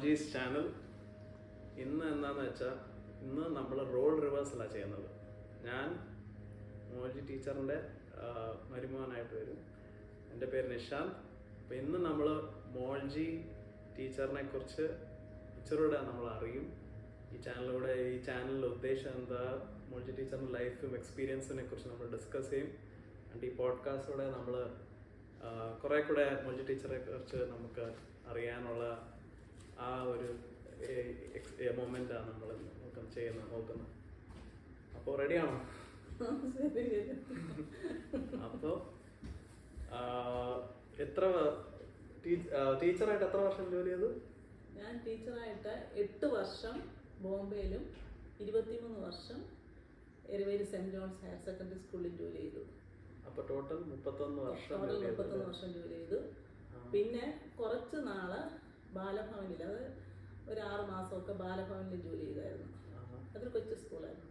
മോൾജീസ് channel. ഇന്ന് എന്താണെന്ന് വെച്ചാൽ ഇന്ന് നമ്മൾ റോൾ റിവേഴ്സലാണ് ചെയ്യുന്നത്. ഞാൻ മോൾജി ടീച്ചറിൻ്റെ മരുമോനായിട്ട് വരും. എൻ്റെ പേര് നിഷാന്ത്. അപ്പോൾ ഇന്ന് നമ്മൾ മോൾജി ടീച്ചറിനെ കുറിച്ച് ടീച്ചറോടെ നമ്മൾ അറിയും. ഈ ചാനലിൻ്റെ ഉദ്ദേശം എന്താ, മോൾജി ടീച്ചറിൻ്റെ ലൈഫും എക്സ്പീരിയൻസിനെ കുറിച്ച് നമ്മൾ ഡിസ്കസ് ചെയ്യും. ആൻഡ് ഈ പോഡ്കാസ്റ്റോടെ നമ്മൾ കുറേ കൂടെ മോൾജി ടീച്ചറെ കുറിച്ച് നമുക്ക് അറിയാനുള്ള ആ ഒരു മൊമെൻ്റാണ് നമ്മൾ നോക്കുന്നത്. അപ്പോൾ റെഡിയാണോ? അപ്പോൾ ടീച്ചറായിട്ട് എത്ര വർഷം ജോലി ചെയ്തു? ഞാൻ ടീച്ചറായിട്ട് 8 വർഷം ബോംബെയിലും 23 വർഷം എരവേലി സെൻറ് ജോൺസ് ഹയർ സെക്കൻഡറി സ്കൂളിൽ ജോലി ചെയ്തു. അപ്പോൾ ടോട്ടൽ 31 വർഷം ജോലി ചെയ്തു. പിന്നെ കുറച്ച് നാള് ബാലഭവനിൽ, അത് ഒരു 6 മാസമൊക്കെ ബാലഭവനിൽ ജോലി ചെയ്തായിരുന്നു. അതൊരു കൊച്ചു സ്കൂളായിരുന്നു.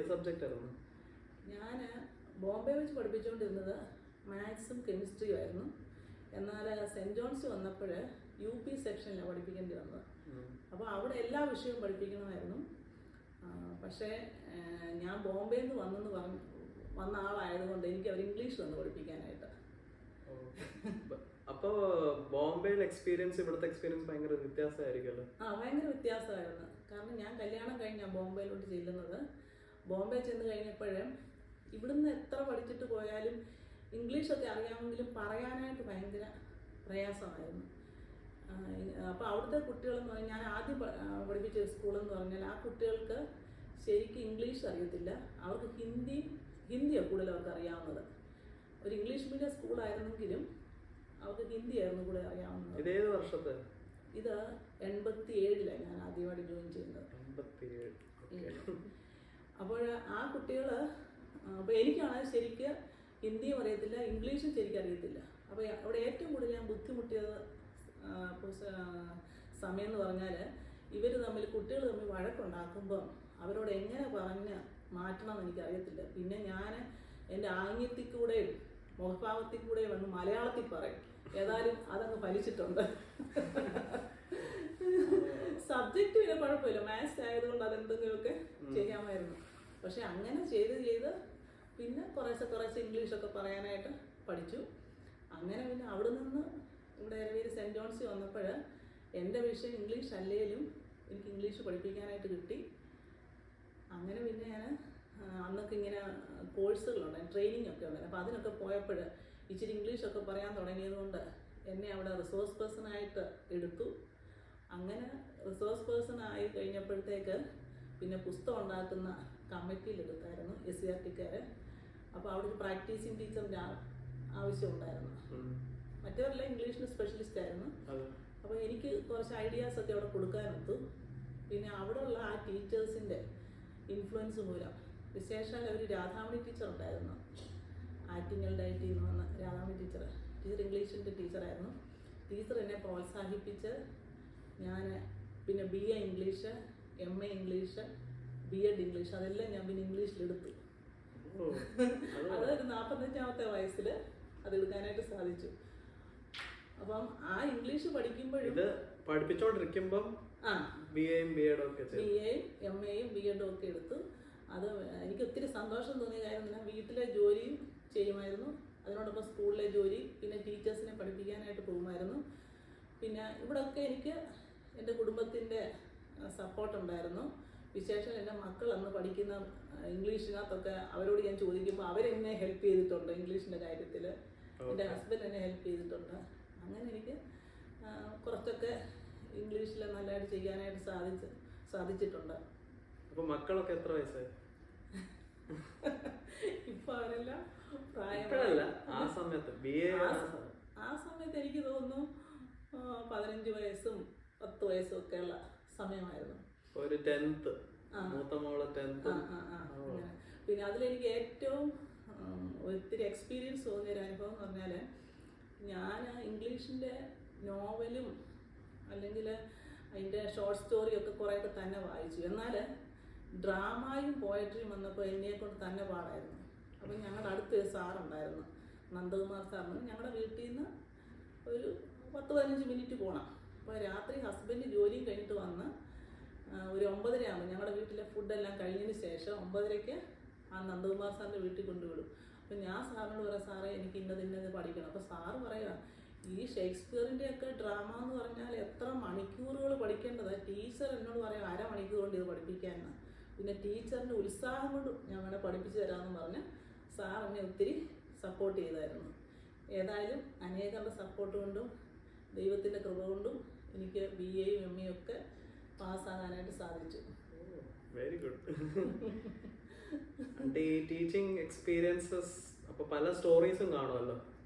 സബ്ജക്റ്റ് ആയിരുന്നു. ഞാൻ ബോംബെ വെച്ച് പഠിപ്പിച്ചുകൊണ്ടിരുന്നത് മാത്സും കെമിസ്ട്രിയും ആയിരുന്നു. എന്നാൽ സെൻറ് ജോൺസ് വന്നപ്പോൾ UP സെക്ഷനിലാണ് പഠിപ്പിക്കേണ്ടി വന്നത്. അപ്പോൾ അവിടെ എല്ലാ വിഷയവും പഠിപ്പിക്കണമായിരുന്നു. പക്ഷേ ഞാൻ ബോംബെയിൽ നിന്ന് വന്ന ആളായതുകൊണ്ട് എനിക്ക് അവർ ഇംഗ്ലീഷ് തന്നു പഠിപ്പിക്കാനായിട്ട്. അപ്പോൾ ബോംബെയിൽ എക്സ്പീരിയൻസ് ഇവിടുത്തെ എക്സ്പീരിയൻസ് ഭയങ്കര വ്യത്യാസമായിരിക്കുമല്ലോ? ഭയങ്കര വ്യത്യാസമായിരുന്നു. കാരണം ഞാൻ കല്യാണം കഴിഞ്ഞാൽ ബോംബെയിലോട്ട് ചെല്ലുന്നത്. ബോംബെ ചെന്ന് കഴിഞ്ഞപ്പോഴും ഇവിടുന്ന് എത്ര പഠിച്ചിട്ട് പോയാലും ഇംഗ്ലീഷൊക്കെ അറിയാമെങ്കിലും പറയാനായിട്ട് ഭയങ്കര പ്രയാസമായിരുന്നു. അപ്പോൾ അവിടുത്തെ കുട്ടികളെന്ന് പറഞ്ഞാൽ, ഞാൻ ആദ്യം പഠിപ്പിച്ച സ്കൂളെന്ന് പറഞ്ഞാൽ ആ കുട്ടികൾക്ക് ശരിക്കും ഇംഗ്ലീഷ് അറിയത്തില്ല. അവർക്ക് ഹിന്ദിയാണ് കൂടുതൽ അവർക്ക് അറിയാവുന്നത്. ഒരു ഇംഗ്ലീഷ് മീഡിയം സ്കൂളായിരുന്നെങ്കിലും അവർക്ക് ഹിന്ദിയായിരുന്നു കൂടുതൽ അറിയാവുന്നത്. ഇതേത് വർഷത്തെ? ഇത് 87-ലാണ് ഞാൻ ആദ്യമായിട്ട് ജോയിൻ ചെയ്യുന്നത്. 87. അപ്പോൾ ആ കുട്ടികൾ, അപ്പോൾ എനിക്കാണെങ്കിൽ ശരിക്ക് ഹിന്ദിയും അറിയത്തില്ല, ഇംഗ്ലീഷും ശരിക്കും അറിയത്തില്ല. അപ്പോൾ അവിടെ ഏറ്റവും കൂടുതൽ ഞാൻ ബുദ്ധിമുട്ടിയത് സമയം എന്ന് പറഞ്ഞാൽ, കുട്ടികൾ തമ്മിൽ വഴക്കുണ്ടാക്കുമ്പം അവരോട് എങ്ങനെ പറഞ്ഞ് മാറ്റണമെന്ന് എനിക്കറിയത്തില്ല. പിന്നെ ഞാൻ എൻ്റെ ആംഗ്യത്തിൽ കൂടെയും മുഖഭാവത്തിൽ കൂടെയും വന്ന് മലയാളത്തിൽ പറയും. ഏതായാലും അതങ്ങ് ഫലിച്ചിട്ടുണ്ട്. സബ്ജക്റ്റ് പിന്നെ കുഴപ്പമില്ല, മാത്സ് ആയതുകൊണ്ട് അതെന്തെങ്കിലുമൊക്കെ ചെയ്യാമായിരുന്നു. പക്ഷെ അങ്ങനെ ചെയ്ത് പിന്നെ കുറേശ്ശെ ഇംഗ്ലീഷൊക്കെ പറയാനായിട്ട് പഠിച്ചു. അങ്ങനെ പിന്നെ അവിടെ നിന്ന് ഇവിടെ എരവേലി സെൻറ് ജോൺസിൽ വന്നപ്പോൾ എൻ്റെ വിഷയം ഇംഗ്ലീഷ് അല്ലേലും എനിക്ക് ഇംഗ്ലീഷ് പഠിപ്പിക്കാനായിട്ട് കിട്ടി. അങ്ങനെ പിന്നെ ഞാൻ അന്നൊക്കെ ഇങ്ങനെ കോഴ്സുകളുണ്ടായി, ട്രെയിനിങ് ഒക്കെ ഉണ്ടായി. അപ്പോൾ അതിനൊക്കെ പോയപ്പോൾ ഇച്ചിരി ഇംഗ്ലീഷൊക്കെ പറയാൻ തുടങ്ങിയത് കൊണ്ട് എന്നെ അവിടെ റിസോഴ്സ് പേഴ്സണായിട്ട് എടുത്തു. അങ്ങനെ റിസോഴ്സ് പേഴ്സൺ ആയി കഴിഞ്ഞപ്പോഴത്തേക്ക് പിന്നെ പുസ്തകം ഉണ്ടാക്കുന്ന കമ്മിറ്റിയിലെടുത്തായിരുന്നു SCRT-ക്കാർ. അപ്പോൾ അവിടെ ഒരു പ്രാക്ടീസിങ് ടീച്ചറിൻ്റെ ആവശ്യമുണ്ടായിരുന്നു. മറ്റവരെല്ലാം ഇംഗ്ലീഷിന് സ്പെഷ്യലിസ്റ്റ് ആയിരുന്നു. അപ്പോൾ എനിക്ക് കുറച്ച് ഐഡിയാസൊക്കെ അവിടെ കൊടുക്കാനൊത്തു. പിന്നെ അവിടെയുള്ള ആ ടീച്ചേഴ്സിൻ്റെ ഇൻഫ്ലുവൻസ് മൂലം, വിശേഷാൽ ഒരു രാധാമണി ടീച്ചർ ഉണ്ടായിരുന്നു, ആറ്റിങ്ങൽ ഡയറ്റിൽ നിന്ന് വന്ന രാധാമണി ടീച്ചർ ഇംഗ്ലീഷിൻ്റെ ടീച്ചറായിരുന്നു. ടീച്ചർ എന്നെ പ്രോത്സാഹിപ്പിച്ച് ഞാൻ പിന്നെ BA English, MA English, B.Ed English, അതെല്ലാം ഞാൻ പിന്നെ ഇംഗ്ലീഷിലെടുത്തു. അതൊരു 45-ാമത്തെ വയസ്സിൽ അതെടുക്കാനായിട്ട് സാധിച്ചു. അപ്പം ആ ഇംഗ്ലീഷ് പഠിക്കുമ്പോഴും ഇത് പഠിപ്പിച്ചോണ്ടിരിക്കുമ്പം BAയും B.Edഉം MAയും B.Edഉം ഒക്കെ എടുത്തു. അത് എനിക്ക് ഒത്തിരി സന്തോഷം തോന്നിയ കാര്യം, ഞാൻ വീട്ടിലെ ജോലിയും ചെയ്യുമായിരുന്നു, അതിനോടൊപ്പം സ്കൂളിലെ ജോലി, പിന്നെ ടീച്ചേഴ്സിനെ പഠിപ്പിക്കാനായിട്ട് പോകുമായിരുന്നു. പിന്നെ ഇവിടെയൊക്കെ എനിക്ക് എൻ്റെ കുടുംബത്തിൻ്റെ സപ്പോർട്ടുണ്ടായിരുന്നു. വിശേഷം എൻ്റെ മക്കൾ അന്ന് പഠിക്കുന്ന ഇംഗ്ലീഷിനകത്തൊക്കെ അവരോട് ഞാൻ ചോദിക്കുമ്പോൾ അവരെന്നെ ഹെൽപ്പ് ചെയ്തിട്ടുണ്ട് ഇംഗ്ലീഷിൻ്റെ കാര്യത്തിൽ. എൻ്റെ ഹസ്ബൻഡ് എന്നെ ഹെൽപ്പ് ചെയ്തിട്ടുണ്ട്. അങ്ങനെ എനിക്ക് കുറച്ചൊക്കെ ഇംഗ്ലീഷിൽ നല്ലതായിട്ട് ചെയ്യാനായിട്ട് സാധിച്ചിട്ടുണ്ട്. അപ്പോൾ മക്കളൊക്കെ എത്ര വയസ്സായി? ഇപ്പോൾ അവരെല്ലാം ആ സമയത്ത് എനിക്ക് തോന്നുന്നു 15 വയസ്സും 10 വയസ്സും ഒക്കെയുള്ള സമയമായിരുന്നു. ഒരു 10th, മൂത്ത മോള് 10th. പിന്നെ അതിലെനിക്ക് ഏറ്റവും ഒത്തിരി എക്സ്പീരിയൻസ് തോന്നിയൊരു അനുഭവം എന്ന് പറഞ്ഞാൽ, ഞാൻ ഇംഗ്ലീഷിൻ്റെ നോവലും അല്ലെങ്കിൽ അതിൻ്റെ ഷോർട്ട് സ്റ്റോറിയൊക്കെ കുറേയൊക്കെ തന്നെ വായിച്ചു. എന്നാൽ ഡ്രാമയും പോയട്രിയും വന്നപ്പോൾ എന്നെക്കൊണ്ട് തന്നെ പാടായിരുന്നു. അപ്പം ഞങ്ങളുടെ അടുത്തൊരു സാറുണ്ടായിരുന്നു, നന്ദകുമാർ സാറിന്. ഞങ്ങളുടെ വീട്ടിൽ നിന്ന് ഒരു 10-15 മിനിറ്റ് പോകണം. അപ്പോൾ രാത്രി ഹസ്ബൻഡ് ജോലിയും കഴിഞ്ഞിട്ട് വന്ന് ഒരു 9:30 ആകുമ്പോൾ ഞങ്ങളുടെ വീട്ടിലെ ഫുഡെല്ലാം കഴിഞ്ഞതിന് ശേഷം 9:30 ആ നന്ദകുമാർ സാറിൻ്റെ വീട്ടിൽ കൊണ്ടുവിടും. അപ്പോൾ ഞാൻ സാറിനോട് പറയാം, സാറേ എനിക്ക് ഇന്നത് പഠിക്കണം. അപ്പോൾ സാറ് പറയുക, ഈ ഷേക്സ്പിയറിൻ്റെയൊക്കെ ഡ്രാമ എന്ന് പറഞ്ഞാൽ എത്ര മണിക്കൂറുകൾ പഠിക്കേണ്ടതാണ്. ടീച്ചർ എന്നോട് പറയാം 1/2 മണിക്കൂർ കൊണ്ട് ഇത് പഠിപ്പിക്കാമെന്ന്. പിന്നെ ടീച്ചറിൻ്റെ ഉത്സാഹം കൊണ്ട് ഞാൻ വേണേൽ പഠിപ്പിച്ചു തരാമെന്ന് പറഞ്ഞ് സാർ എന്നെ ഒത്തിരി സപ്പോർട്ട് ചെയ്തായിരുന്നു. ഏതായാലും അനേകരുടെ സപ്പോർട്ട് കൊണ്ടും ദൈവത്തിൻ്റെ കൃപ കൊണ്ടും എനിക്ക് BAയും MAയും ഒക്കെ പാസ്സാകാനായിട്ട് സാധിച്ചു. Very good. ഈ ടീച്ചിങ് എക്സ്പീരിയൻസസ് അപ്പോൾ പല സ്റ്റോറീസും കാണുമല്ലോ,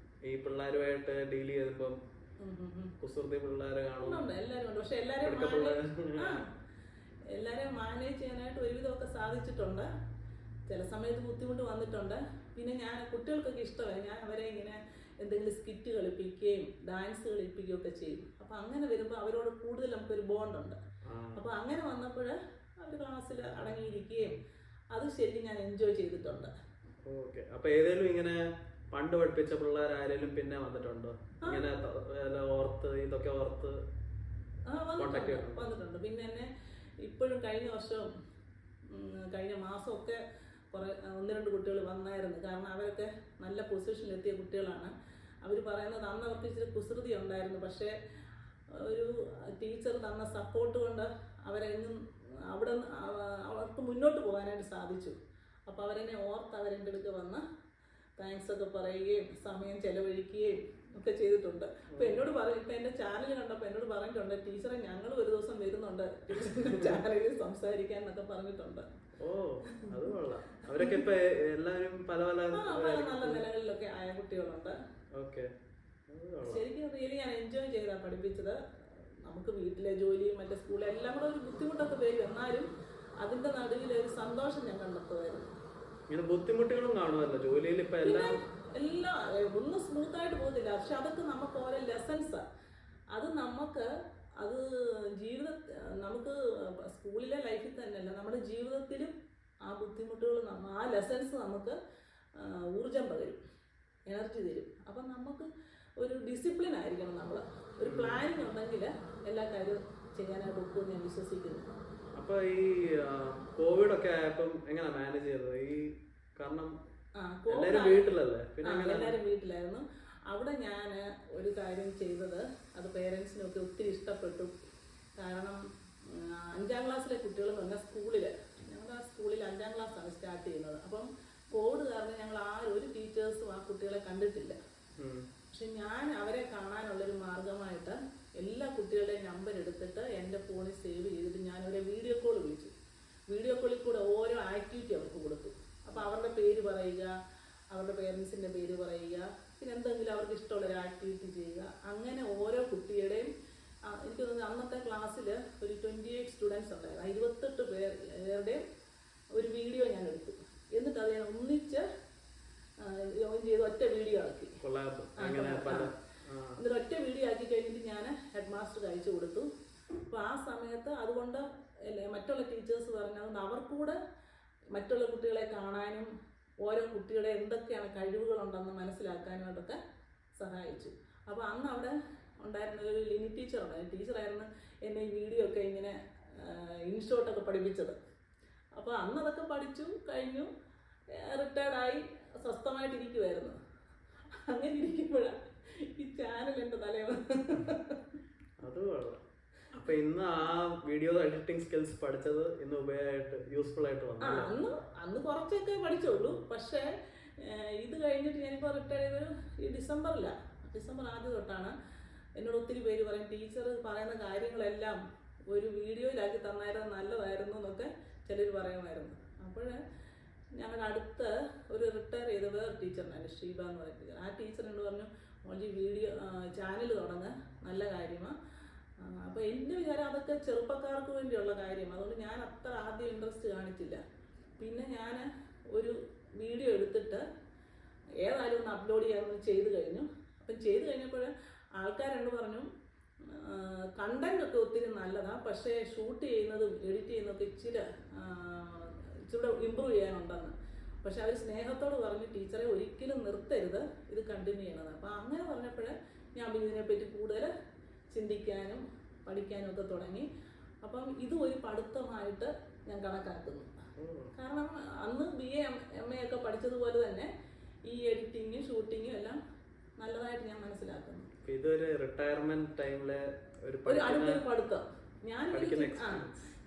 ഈ പിള്ളേരുമായിട്ട് ഡീൽ ചെയ്തപ്പം കുസൃതി പിള്ളേരെ കാണും, എല്ലാവരും ഉണ്ട്. പക്ഷെ എല്ലാവരെയും മാനേജ് ചെയ്യാനായിട്ട് ഒരുവിധമൊക്കെ സാധിച്ചിട്ടുണ്ട്. ചില സമയത്ത് ബുദ്ധിമുട്ട് വന്നിട്ടുണ്ട്. പിന്നെ ഞാൻ കുട്ടികൾക്കൊക്കെ ഇഷ്ടമായി, ഞാൻ അവരെ ഇങ്ങനെ എന്തെങ്കിലും സ്കിറ്റ് കളിപ്പിക്കുകയും ഡാൻസ് കളിപ്പിക്കുകയും ഒക്കെ ചെയ്യും. അപ്പം അങ്ങനെ വരുമ്പോൾ അവരോട് കൂടുതൽ നമുക്കൊരു ബോണ്ടുണ്ട്. അപ്പോൾ അങ്ങനെ വന്നപ്പോൾ അവർ ക്ലാസ്സിൽ അടങ്ങിയിരിക്കുകയും അത് ശരിക്കും ഞാൻ എൻജോയ് ചെയ്തിട്ടുണ്ട്. ഓക്കെ. അപ്പോൾ ഏതെങ്കിലും ഇങ്ങനെ പണ്ട് പഠിപ്പിച്ച പിള്ളേർ ആരെങ്കിലും പിന്നെ വന്നിട്ടുണ്ടോ? ഇങ്ങനെ ഓർത്ത് ഇതൊക്കെ ഓർത്ത് വന്നിട്ടുണ്ട്. പിന്നെ എന്നെ ഇപ്പോഴും കഴിഞ്ഞ വർഷവും കഴിഞ്ഞ മാസമൊക്കെ കുറേ 1-2 കുട്ടികൾ വന്നായിരുന്നു. കാരണം അവരൊക്കെ നല്ല പൊസിഷനിലെത്തിയ കുട്ടികളാണ്. അവർ പറയുന്നത് അന്ന് അവർക്ക് ഇച്ചിരി കുസൃതി ഉണ്ടായിരുന്നു, പക്ഷേ ഒരു ടീച്ചർ തന്ന സപ്പോർട്ട് കൊണ്ട് അവരെങ്ങും അവിടെ അവർക്ക് മുന്നോട്ട് പോകാനായിട്ട് സാധിച്ചു. അപ്പോൾ അവരെന്നെ ഓർത്ത് അവരെൻ്റെ അടുത്ത് വന്ന് താങ്ക്സ് ഒക്കെ പറയുകയും സമയം ചെലവഴിക്കുകയും ഒക്കെ ചെയ്തിട്ടുണ്ട്. അപ്പോൾ എന്നോട് പറയും, ഇപ്പം എൻ്റെ ചാനൽ കണ്ടപ്പോൾ എന്നോട് പറഞ്ഞിട്ടുണ്ട്, ടീച്ചറെ ഞങ്ങൾ ഒരു ദിവസം വരുന്നുണ്ട് ചാനലിൽ സംസാരിക്കാൻ എന്നൊക്കെ പറഞ്ഞിട്ടുണ്ട്. ഓ, അത് കൊള്ളാം. അവരൊക്കെ ഇപ്പൊ എല്ലാവരും പല പല നല്ല നിലകളിലൊക്കെ ആയ കുട്ടികളുണ്ട്. ഓക്കെ. ശരിക്കും റിയലി ഞാൻ എൻജോയ് ചെയ്താണ് പഠിപ്പിച്ചത്. നമുക്ക് വീട്ടിലെ ജോലിയും മറ്റേ സ്കൂളും എല്ലാം കൂടെ ഒരു ബുദ്ധിമുട്ടൊക്കെ വരും, എന്നാലും അതിന്റെ നടുവിൽ ഒരു സന്തോഷം ഞാൻ കണ്ടെത്തുമായിരുന്നു. ഇങ്ങനെ ബുദ്ധിമുട്ടുകളും കാണുമല്ലോ ജോലിയിൽ. ഇപ്പൊ എല്ലാം ഒന്നും സ്മൂത്ത് ആയിട്ട് പോകുന്നില്ല, പക്ഷെ അതൊക്കെ നമുക്ക് ഓരോ ലെസൺസ്. അത് നമുക്ക് അത് നമുക്ക് സ്കൂളിലെ ലൈഫിൽ തന്നെയല്ല, നമ്മുടെ ജീവിതത്തിലും ആ ബുദ്ധിമുട്ടുകൾ ആ ലെസൺസ് നമുക്ക് ഊർജം പകരും, എനർജി തരും. അപ്പം നമുക്ക് ഒരു ഡിസിപ്ലിൻ ആയിരിക്കണം, നമ്മൾ ഒരു പ്ലാനിങ് ഉണ്ടെങ്കിൽ എല്ലാ കാര്യവും ചെയ്യാനായിട്ട് ഒക്കുമെന്ന് ഞാൻ വിശ്വസിക്കുന്നു. അപ്പൊ ഈ കോവിഡ് ഒക്കെ ആയപ്പം എങ്ങനെ മാനേജ് ചെയ്തത്? ഈ കാരണം എല്ലാവരും വീട്ടിലല്ലേ, പിന്നെ എല്ലാവരും വീട്ടിലായിരുന്നു. അവിടെ ഞാൻ ഒരു കാര്യം ചെയ്തത്, അത് പേരൻസിനൊക്കെ ഒത്തിരി ഇഷ്ടപ്പെട്ടു. കാരണം 5ാം ക്ലാസ്സിലെ കുട്ടികൾ എന്ന് പറഞ്ഞാൽ ഞങ്ങളുടെ ആ സ്കൂളിൽ 5ാം ക്ലാസ്സാണ് സ്റ്റാർട്ട് ചെയ്യുന്നത്. അപ്പം കോവിഡ് കാരണം ഞങ്ങൾ ഒരു ടീച്ചേഴ്സും ആ കുട്ടികളെ കണ്ടിട്ടില്ല. പക്ഷെ ഞാൻ അവരെ കാണാനുള്ളൊരു മാർഗമായിട്ട് എല്ലാ കുട്ടികളുടെയും നമ്പർ എടുത്തിട്ട് എൻ്റെ ഫോണിൽ സേവ് ചെയ്തിട്ട് ഞാൻ അവരെ വീഡിയോ കോൾ വിളിച്ചു. വീഡിയോ കോളിൽ കൂടെ ഓരോ ആക്ടിവിറ്റി അവർക്ക് കൊടുത്തു. അപ്പോൾ അവരുടെ പേര് പറയുക, അവരുടെ പേരൻസിൻ്റെ പേര് പറയുക, പിന്നെ എന്തെങ്കിലും അവർക്ക് ഇഷ്ടമുള്ളൊരു ആക്ടിവിറ്റി ചെയ്യുക. അങ്ങനെ ഓരോ കുട്ടിയുടെയും എനിക്ക് തോന്നുന്നു അന്നത്തെ ക്ലാസ്സിൽ ഒരു 28 സ്റ്റുഡൻസ് ഉണ്ടായിരുന്നു. 28 പേരുടെയും ഒരു വീഡിയോ ഞാൻ എടുത്തു. എന്നിട്ട് അത് ഞാൻ ഒന്നിച്ച് ജോയിൻ ചെയ്ത് ഒറ്റ വീഡിയോ ആക്കി. എന്നിട്ട് ഒറ്റ വീഡിയോ ആക്കി കഴിഞ്ഞിട്ട് ഞാൻ ഹെഡ് മാസ്റ്റർക്ക് അയച്ചു കൊടുത്തു. അപ്പോൾ ആ സമയത്ത് അതുകൊണ്ട് മറ്റുള്ള ടീച്ചേഴ്സ് പറഞ്ഞതുകൊണ്ട് അവർക്കൂടെ മറ്റുള്ള കുട്ടികളെ കാണാനും ഓരോ കുട്ടികളുടെ എന്തൊക്കെയാണ് കഴിവുകളുണ്ടെന്ന് മനസ്സിലാക്കാനുമായിട്ടൊക്കെ സഹായിച്ചു. അപ്പോൾ അന്ന് അവിടെ ഉണ്ടായിരുന്ന ഒരു ലിനി ടീച്ചർ ഉണ്ടായിരുന്നു. ടീച്ചറായിരുന്നു എന്നെ ഈ വീഡിയോ ഒക്കെ ഇങ്ങനെ ഇൻഷോട്ടൊക്കെ പഠിപ്പിച്ചത്. അപ്പോൾ അന്ന് അതൊക്കെ പഠിച്ചു കഴിഞ്ഞു, റിട്ടയർഡായി സ്വസ്ഥമായിട്ടിരിക്കുമായിരുന്നു. അങ്ങനെ ഇരിക്കുമ്പോഴാണ് ഈ ചാനൽ എൻ്റെ തലയിൽ. അത് അപ്പൊ ഇന്ന് ആ വീഡിയോ എഡിറ്റിംഗ് സ്കിൽസ് പഠിച്ചത് ഇന്ന് യൂസ്ഫുൾ ആയിട്ട് വന്നു. അന്ന് കുറച്ചൊക്കെ പഠിച്ചുള്ളൂ. പക്ഷേ ഇത് കഴിഞ്ഞിട്ട് ഞാനിപ്പോൾ റിട്ടയർ ചെയ്ത് ഈ ഡിസംബർ ആദ്യം തൊട്ടാണ് എന്നോട് ഒത്തിരി പേര് പറയും, ടീച്ചർ പറയുന്ന കാര്യങ്ങളെല്ലാം ഒരു വീഡിയോയിലാക്കി തന്നായിരുന്നു നല്ലതായിരുന്നു എന്നൊക്കെ ചിലർ പറയുമായിരുന്നു. അപ്പോൾ ഞങ്ങളുടെ അടുത്ത് ഒരു റിട്ടയർ ചെയ്ത വേറെ ടീച്ചറിനാണ്, ഷീബ എന്ന് പറയുന്ന ടീച്ചർ. ആ ടീച്ചർ എന്നോട് പറഞ്ഞു, മോളി വീഡിയോ ചാനൽ തുടങ്ങുക, നല്ല കാര്യമാണ്. അപ്പോൾ എൻ്റെ വിചാരം അതൊക്കെ ചെറുപ്പക്കാർക്ക് വേണ്ടിയുള്ള കാര്യം, അതുകൊണ്ട് ഞാൻ അത്ര ആദ്യം ഇൻട്രസ്റ്റ് കാണിച്ചില്ല. പിന്നെ ഞാൻ ഒരു വീഡിയോ എടുത്തിട്ട് ഏതായാലും ഒന്ന് അപ്ലോഡ് ചെയ്യാമെന്ന് ചെയ്ത് കഴിഞ്ഞു. അപ്പം ചെയ്ത് കഴിഞ്ഞപ്പോൾ ആൾക്കാരെന്ന് പറഞ്ഞു, കണ്ടന്റ് ഒക്കെ ഒത്തിരി നല്ലതാണ്, പക്ഷേ ഷൂട്ട് ചെയ്യുന്നതും എഡിറ്റ് ചെയ്യുന്നതൊക്കെ ഇച്ചിരി ഇമ്പ്രൂവ് ചെയ്യാനുണ്ടെന്ന്. പക്ഷെ അവർ സ്നേഹത്തോട് പറഞ്ഞു, ടീച്ചറെ ഒരിക്കലും നിർത്തരുത്, ഇത് കണ്ടിന്യൂ ചെയ്യണത്. അപ്പോൾ അങ്ങനെ പറഞ്ഞപ്പോൾ ഞാൻ ഇതിനെപ്പറ്റി കൂടുതൽ ചിന്തിക്കാനും പഠിക്കാനും ഒക്കെ തുടങ്ങി. അപ്പം ഇതും ഒരു പഠിത്തമായിട്ട് ഞാൻ കണക്കാക്കുന്നു. കാരണം അന്ന് BA MA ഒക്കെ പഠിച്ചതുപോലെ തന്നെ ഈ എഡിറ്റിങ്ങും ഷൂട്ടിങ്ങും എല്ലാം നല്ലതായിട്ട് ഞാൻ മനസ്സിലാക്കുന്നു. ഇതൊരു റിട്ടയർമെന്റ് ടൈമിലെ ഒരു അടുത്തൊരു പഠിത്തം.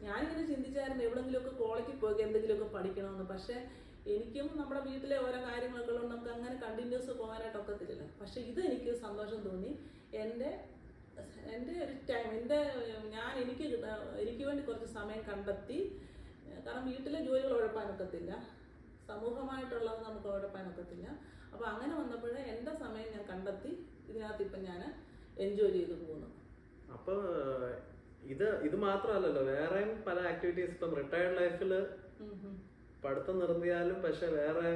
ഞാനിങ്ങനെ ചിന്തിച്ചായിരുന്നു എവിടെങ്കിലുമൊക്കെ കോളേജിൽ പോയി എന്തെങ്കിലുമൊക്കെ പഠിക്കണമെന്ന്. പക്ഷെ എനിക്കും നമ്മുടെ വീട്ടിലെ ഓരോ കാര്യങ്ങളൊക്കെ ഉള്ളത് നമുക്ക് അങ്ങനെ കണ്ടിന്യൂസ് പോകാനായിട്ട് ഒക്കത്തില്ലല്ലോ. പക്ഷെ ഇത് എനിക്ക് സന്തോഷം തോന്നി. എൻ്റെ ഒരു ടൈം എനിക്ക് വേണ്ടി കുറച്ച് സമയം കണ്ടെത്തി. കാരണം വീട്ടിലെ ജോലികൾ ഉഴപ്പാനൊക്കത്തില്ല, സമൂഹമായിട്ടുള്ളത് നമുക്ക് ഉഴപ്പാനൊക്കത്തില്ല. അപ്പോൾ അങ്ങനെ വന്നപ്പോഴേ എൻ്റെ സമയം ഞാൻ കണ്ടെത്തി ഇതിനകത്ത് ഇപ്പം ഞാൻ എൻജോയ് ചെയ്തു പോകുന്നു. അപ്പോൾ ഇത് മാത്രമല്ലല്ലോ, വേറെയും പല ആക്ടിവിറ്റീസ് ഇപ്പം റിട്ടയർഡ് ലൈഫിൽ പഠിത്തം നിർത്തിയാലും പക്ഷെ വേറെ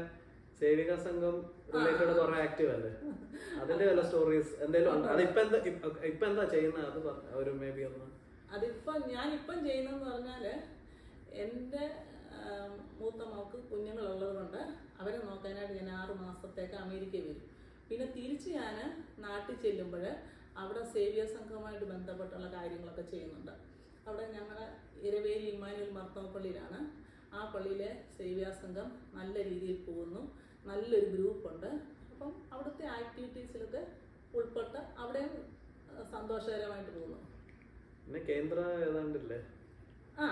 സേവിക സംഘം റിലേറ്റഡ് കുറെ ആക്റ്റീവ് അല്ലേ, അതിന്റെ വല്ല സ്റ്റോറീസ് എന്തെങ്കിലും ഉണ്ട്? അതിപ്പോ എന്താ ചെയ്യുന്നത്? അത് ഒരു മേ ബി ഒന്ന്. ഞാനിപ്പം ചെയ്യുന്നതെന്ന് പറഞ്ഞാല് എൻ്റെ മൂത്ത മകൾക്ക് കുഞ്ഞുങ്ങളുള്ളത് കൊണ്ട് അവരെ നോക്കാനായിട്ട് ഞാൻ 6 മാസത്തേക്ക് അമേരിക്കയിൽ വരും. പിന്നെ തിരിച്ച് ഞാൻ നാട്ടിൽ ചെല്ലുമ്പോൾ അവിടെ സേവിയ സംഘവുമായിട്ട് ബന്ധപ്പെട്ടുള്ള കാര്യങ്ങളൊക്കെ ചെയ്യുന്നുണ്ട്. അവിടെ ഞങ്ങളുടെ ഇരവേലി ഇമ്മാനുവൽ മർത്തോമ പള്ളിയിലാണ്. ആ പള്ളിയിലെ സേവിയ സംഘം നല്ല രീതിയിൽ പോകുന്നു. നല്ലൊരു ഗ്രൂപ്പുണ്ട്. അപ്പം അവിടുത്തെ ആക്ടിവിറ്റീസിലൊക്കെ ഉൾപ്പെട്ട് അവിടെയും സന്തോഷകരമായിട്ട് പോകുന്നു. പിന്നെ കേന്ദ്ര ഏതാണ്ടില്ലേ?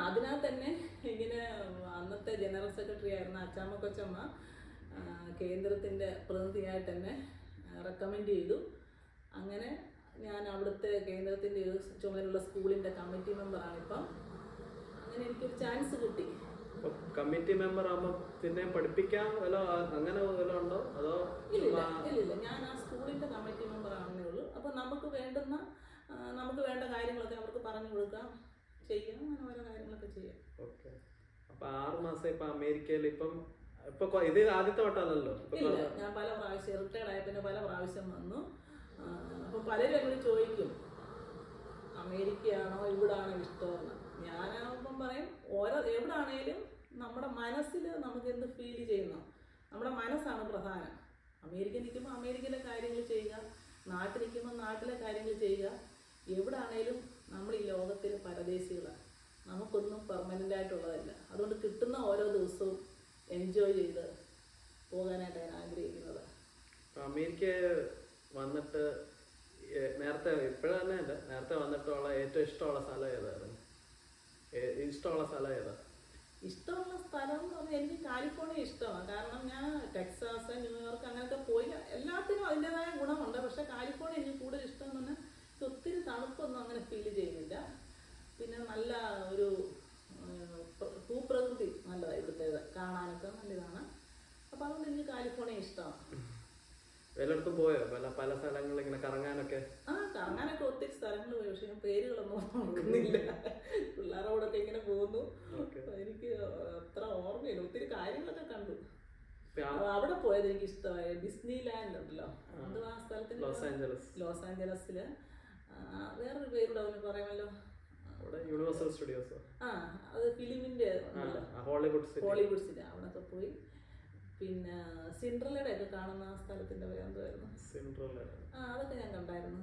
അതിനകത്ത് തന്നെ ഇങ്ങനെ അന്നത്തെ ജനറൽ സെക്രട്ടറി ആയിരുന്ന അച്ചാമ്മ കൊച്ചമ്മ കേന്ദ്രത്തിൻ്റെ പ്രതിനിധിയായിട്ട് എന്നെ റെക്കമെൻഡ് ചെയ്തു. അങ്ങനെ ഞാൻ അവിടുത്തെ കേന്ദ്രത്തിൻ്റെ ഒരു ചുമതലയുള്ള സ്കൂളിൻ്റെ കമ്മിറ്റി മെമ്പറാണ് ഇപ്പം. അങ്ങനെ എനിക്കൊരു ചാൻസ് കിട്ടി. കമ്മിറ്റി മെമ്പർ ആകുമ്പോൾ പിന്നെ പഠിപ്പിക്കാൻ അങ്ങനെ ഉണ്ടോ? അതോ? ഇല്ല, ഞാൻ ആ സ്കൂളിൻ്റെ കമ്മിറ്റി മെമ്പർ ആണെന്നേ ഉള്ളൂ. അപ്പോൾ നമുക്ക് വേണ്ട കാര്യങ്ങളൊക്കെ അവർക്ക് പറഞ്ഞു കൊടുക്കാം, ചെയ്യാം, അങ്ങനെ ഓരോ കാര്യങ്ങളൊക്കെ ചെയ്യാം. ഓക്കെ. അപ്പൊ 6 മാസം ഇപ്പൊ അമേരിക്കയിൽ ഇപ്പൊ ഇത് ആദ്യത്തെ വട്ടമല്ലല്ലോ? ഇല്ല, ഞാൻ പല പ്രാവശ്യം റിട്ടയർഡ് ആയ പിന്നെ പല പ്രാവശ്യം വന്നു. അപ്പൊ പലരും എന്നോട് ചോദിക്കും അമേരിക്കയാണോ ഇവിടാണോ ഇഷ്ടമെന്ന്. ഞാനാകുമ്പം പറയും എവിടാണേലും നമ്മുടെ മനസ്സിൽ നമുക്ക് എന്ത് ഫീൽ ചെയ്യുന്നു, നമ്മുടെ മനസ്സാണ് പ്രധാനം. അമേരിക്ക നിൽക്കുമ്പോൾ അമേരിക്കയിലെ കാര്യങ്ങൾ ചെയ്യുക, നാട്ടിൽ നിൽക്കുമ്പോൾ നാട്ടിലെ കാര്യങ്ങൾ ചെയ്യുക. എവിടാണേലും നമ്മൾ ഈ ലോകത്തിൽ പരദേശികളാണ്, നമുക്കൊന്നും പെർമനൻ്റ് ആയിട്ടുള്ളതല്ല. അതുകൊണ്ട് കിട്ടുന്ന ഓരോ ദിവസവും എൻജോയ് ചെയ്ത് പോകാനായിട്ട് ഞാൻ ആഗ്രഹിക്കുന്നത്. അമേരിക്ക വന്നിട്ട് നേരത്തെ ഇപ്പോഴല്ല, നേരത്തെ വന്നിട്ടുള്ള ഏറ്റവും ഇഷ്ടമുള്ള സ്ഥലം ഏതായിരുന്നു? ഇഷ്ടമുള്ള സ്ഥലം ഏതാ? ഇഷ്ടമുള്ള സ്ഥലം എന്ന് പറഞ്ഞാൽ എനിക്ക് കാലിഫോർണിയ ഇഷ്ടമാണ്. കാരണം ഞാൻ ടെക്സാസ്, ന്യൂയോർക്ക് അങ്ങനെയൊക്കെ പോയി. എല്ലാത്തിനും അതിൻ്റെതായ ഗുണമുണ്ട്. പക്ഷെ കാലിഫോർണിയ എനിക്ക് കൂടുതൽ ഇഷ്ടം എന്ന് പറഞ്ഞാൽ ഒത്തിരി തണുപ്പൊന്നും അങ്ങനെ ഫീൽ ചെയ്യുന്നില്ല. പിന്നെ നല്ല ഒരു ഭൂപ്രകൃതി നല്ലതാണ്, ഇവിടുത്തേത് കാണാനൊക്കെ നല്ലതാണ്. അപ്പോൾ അതുകൊണ്ട് എനിക്ക് കാലിഫോർണിയ ഇഷ്ടമാണ്. എല്ലായിടത്തും പോയോ? പല സ്ഥലങ്ങളിൽ ഇങ്ങനെ കറങ്ങാനൊക്കെ? കറങ്ങാനൊക്കെ ഒത്തിരി സ്ഥലങ്ങൾ പോയി. പക്ഷെ ഞാൻ പേരുകളൊന്നും ഓർക്കുന്നില്ല. പിള്ളേരോടൊക്കെ ഇങ്ങനെ പോകുന്നു. എനിക്ക് അത്ര ഓർമ്മയില്ല. ഒത്തിരി കാര്യങ്ങളൊക്കെ കണ്ടു. അവിടെ പോയത് എനിക്ക് ഇഷ്ടമായ ഡിസ്നി ലാൻഡ് ഉണ്ടല്ലോ, അത് ആ സ്ഥലത്തിന് ലോസ് ആഞ്ചലസില്. വേറൊരു പേരുടെ അവന് പറയാമല്ലോ, യൂണിവേഴ്സൽ സ്റ്റുഡിയോസ്. അത് ഫിലിമിന്റെ ഹോളിവുഡ് സിറ്റി. അവിടൊക്കെ പോയി. പിന്നെ സിൻഡ്രലയുടെ ഒക്കെ കാണുന്ന ആ സ്ഥലത്തിന്റെ പേരെന്തായിരുന്നു? അതൊക്കെ ഞാൻ കണ്ടായിരുന്നു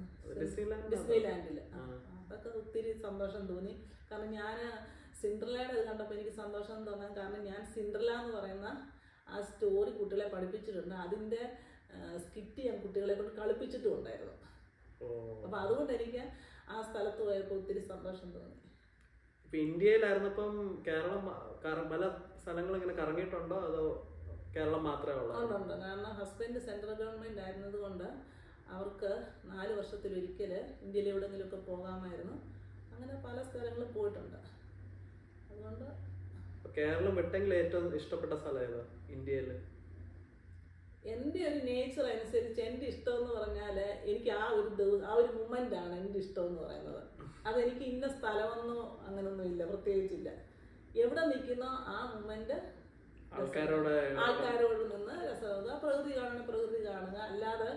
ഡിസ്നിലാൻഡില്. അതൊക്കെ ഒത്തിരി സന്തോഷം തോന്നി. കാരണം ഞാൻ സിൻഡ്രലയുടെ ഇത് കണ്ടപ്പോൾ എനിക്ക് സന്തോഷം തോന്നാൻ കാരണം ഞാൻ സിൻഡ്രല എന്ന് പറയുന്ന ആ സ്റ്റോറി കുട്ടികളെ പഠിപ്പിച്ചിട്ടുണ്ട്. അതിൻ്റെ സ്കിറ്റ് ഞാൻ കുട്ടികളെ കൊണ്ട് കളിപ്പിച്ചിട്ടും ഉണ്ടായിരുന്നു. അപ്പം അതുകൊണ്ട് എനിക്ക് ആ സ്ഥലത്ത് പോയപ്പോൾ ഒത്തിരി സന്തോഷം തോന്നി. ഇപ്പം ഇന്ത്യയിലായിരുന്നപ്പം കേരളം പല സ്ഥലങ്ങളും ഇങ്ങനെ കറങ്ങിയിട്ടുണ്ടോ അതോ കേരളം മാത്രമേ ഉള്ളൂ? ഉണ്ട്. കാരണം ഹസ്ബൻഡ് സെൻട്രൽ ഗവൺമെൻറ് ആയിരുന്നത് കൊണ്ട് അവർക്ക് 4 വർഷത്തിലൊരിക്കൽ ഇന്ത്യയിൽ എവിടെയെങ്കിലുമൊക്കെ പോകാമായിരുന്നു. അങ്ങനെ പല സ്ഥലങ്ങളിൽ പോയിട്ടുണ്ട്. അതുകൊണ്ട് കേരളം വിട്ടെങ്കിൽ ഏറ്റവും ഇഷ്ടപ്പെട്ട സ്ഥലം ഏതാ ഇന്ത്യയിൽ? എൻ്റെ ഒരു നേച്ചർ അനുസരിച്ച് എൻ്റെ ഇഷ്ടം എന്ന് പറഞ്ഞാൽ എനിക്ക് ആ ഒരു മൊമെൻ്റാണ് എൻ്റെ ഇഷ്ടം എന്ന് പറയുന്നത്. അതെനിക്ക് ഇന്ന സ്ഥലമൊന്നും അങ്ങനൊന്നും ഇല്ല, പ്രത്യേകിച്ചില്ല. എവിടെ നിൽക്കുന്നോ ആ മൊമെൻ്റ് ആൾക്കാരോട് നിന്ന് രസമാകുക, പ്രകൃതി കാണുക. അല്ലാതെ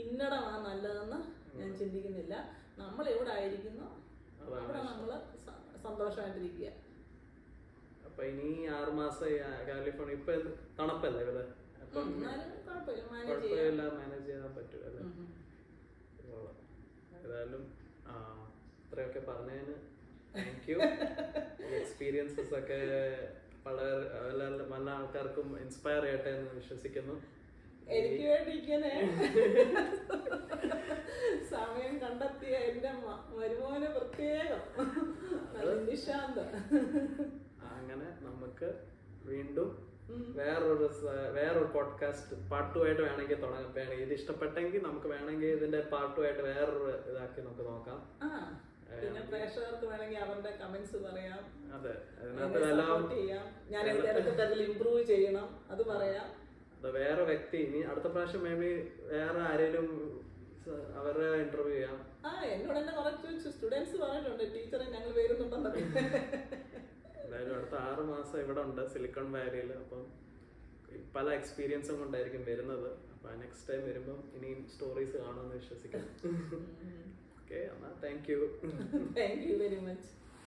ഇന്നടമാണ് നല്ലതെന്ന് ഞാൻ ചിന്തിക്കുന്നില്ല. നമ്മൾ എവിടെ ആയിരിക്കുന്നോ അവിടെ നമ്മൾ സന്തോഷമായിട്ടിരിക്കുക. അപ്പൊ ഇനി 6 മാസം കാലിഫോർണിയ ഇപ്പൊ തണുപ്പല്ലേ ഇവിടെ? മാനേജ് ചെയ്യാൻ പറ്റും അല്ലേ? ഏതായാലും ഇത്രയൊക്കെ പറഞ്ഞതിന് താങ്ക് യു. എക്സ്പീരിയൻസസ് ഒക്കെ വളരെ നല്ല ആൾക്കാർക്കും ഇൻസ്പയർ ചെയ്യട്ടെ എന്ന് വിശ്വസിക്കുന്നു. എനിക്ക് വേണ്ടി ഇങ്ങനെ സമയം കണ്ടെത്തിയ എന്റെ മരുമോനെ പ്രത്യേകം നിശാന്ത്. അങ്ങനെ നമുക്ക് വീണ്ടും വേറൊരു പോഡ്കാസ്റ്റ് പാർട്ട് 2 ആയിട്ട് വേണമെങ്കിൽ തുടങ്ങാം. വേണമെങ്കിൽ ഇത് ഇഷ്ടപ്പെട്ടെങ്കിൽ നമുക്ക് വേണമെങ്കിൽ ഇതിന്റെ പാർട്ട് 2 ആയിട്ട് വേറൊരു ഇതാക്കി നമുക്ക് നോക്കാം. പിന്നെ പ്രേക്ഷകർക്ക് വേണമെങ്കിൽ അവരുടെ കമന്റ്സ് പറയാം. അതെ, അതിനകത്ത് എല്ലാം ചെയ്യാം. ഞാൻ ഏതൊക്കെ അതിൽ ഇമ്പ്രൂവ് ചെയ്യണം അത് പറയാം. വേറെ വ്യക്തി ഇനി അടുത്ത പ്രാവശ്യം മേ ബി വേറെ ആരെങ്കിലും അവരെ ഇന്റർവ്യൂ ചെയ്യാം. എന്നോട് തന്നെ കുറച്ച് സ്റ്റുഡൻസ് പറഞ്ഞിട്ടുണ്ട്, ടീച്ചറെ ഞങ്ങൾ വരുന്നുണ്ടെന്നൊക്കെ. എന്തായാലും അടുത്ത 6 മാസം ഇവിടെ ഉണ്ട് സിലിക്കൺ വാലിയിൽ. അപ്പം പല എക്സ്പീരിയൻസും കൊണ്ടായിരിക്കും വരുന്നത്. അപ്പം നെക്സ്റ്റ് ടൈം വരുമ്പം ഇനിയും സ്റ്റോറീസ് കാണുമെന്ന് വിശ്വസിക്കുന്നു. ഓക്കെ, എന്നാൽ താങ്ക് യു വെരി മച്ച്.